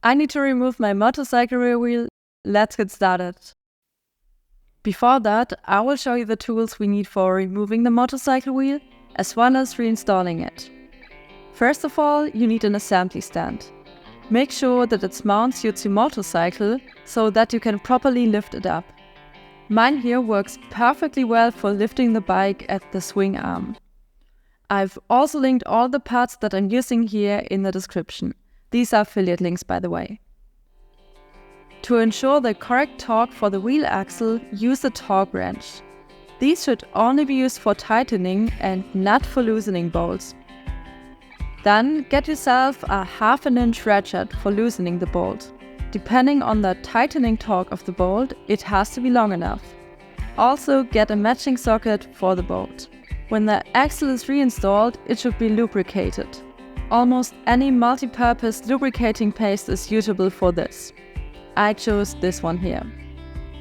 I need to remove my motorcycle rear wheel. Let's get started. Before that, I will show you the tools we need for removing the motorcycle wheel, as well as reinstalling it. First of all, you need an assembly stand. Make sure that its mount suits your motorcycle so that you can properly lift it up. Mine here works perfectly well for lifting the bike at the swing arm. I've also linked all the parts that I'm using here in the description. These are affiliate links, by the way. To ensure the correct torque for the wheel axle, use a torque wrench. These should only be used for tightening and not for loosening bolts. Then get yourself a 1/2 inch ratchet for loosening the bolt. Depending on the tightening torque of the bolt, it has to be long enough. Also get a matching socket for the bolt. When the axle is reinstalled, it should be lubricated. Almost any multi-purpose lubricating paste is suitable for this. I chose this one here.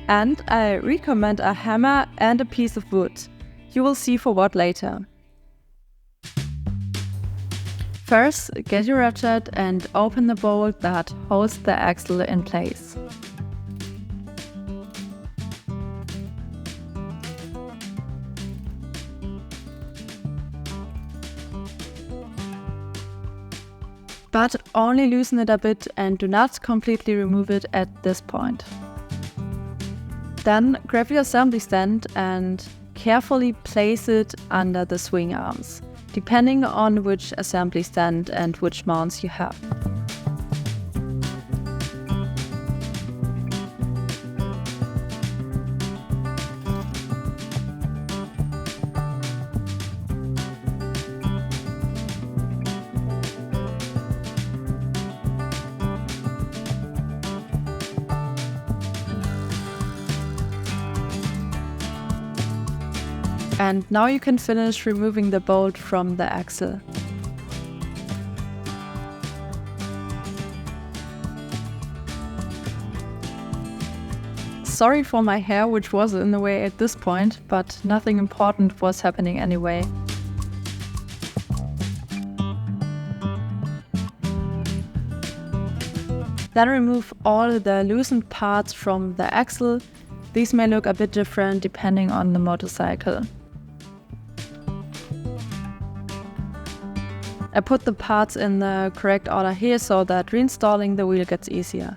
And I recommend a hammer and a piece of wood. You will see for what later. First, get your ratchet and open the bolt that holds the axle in place. But only loosen it a bit and do not completely remove it at this point. Then grab your assembly stand and carefully place it under the swing arms, depending on which assembly stand and which mounts you have. And now you can finish removing the bolt from the axle. Sorry for my hair, which was in the way at this point, but nothing important was happening anyway. Then remove all the loosened parts from the axle. These may look a bit different depending on the motorcycle. I put the parts in the correct order here so that reinstalling the wheel gets easier.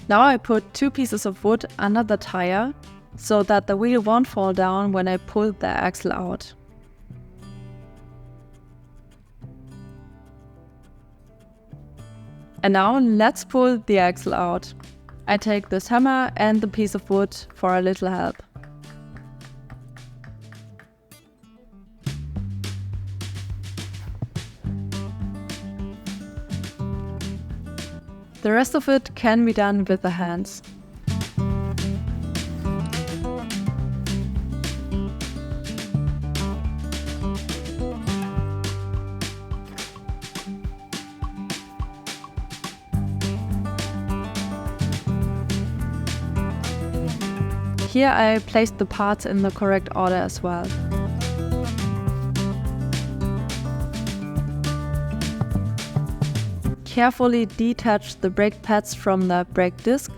Now I put 2 pieces of wood under the tire so that the wheel won't fall down when I pull the axle out. And now let's pull the axle out. I take this hammer and the piece of wood for a little help. The rest of it can be done with the hands. Here I placed the parts in the correct order as well. Carefully detach the brake pads from the brake disc.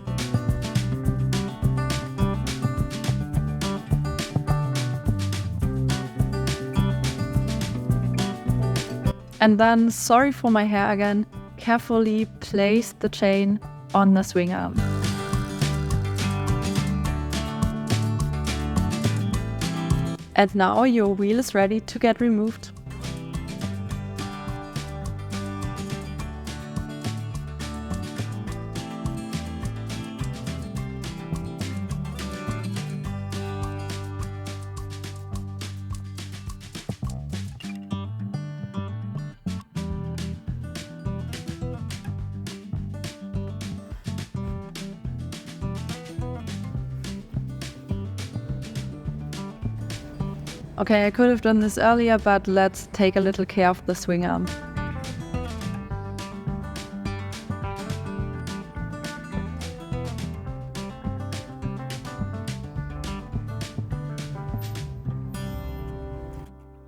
And then, sorry for my hair again, carefully place the chain on the swing arm. And now your wheel is ready to get removed. Okay, I could have done this earlier, but let's take a little care of the swing arm.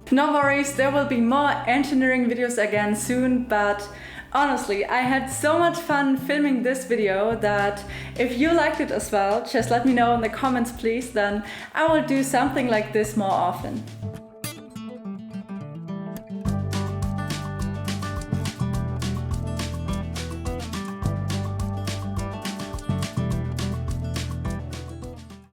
No worries, there will be more engineering videos again soon, but Honestly, I had so much fun filming this video that if you liked it as well, just let me know in the comments please, then I will do something like this more often.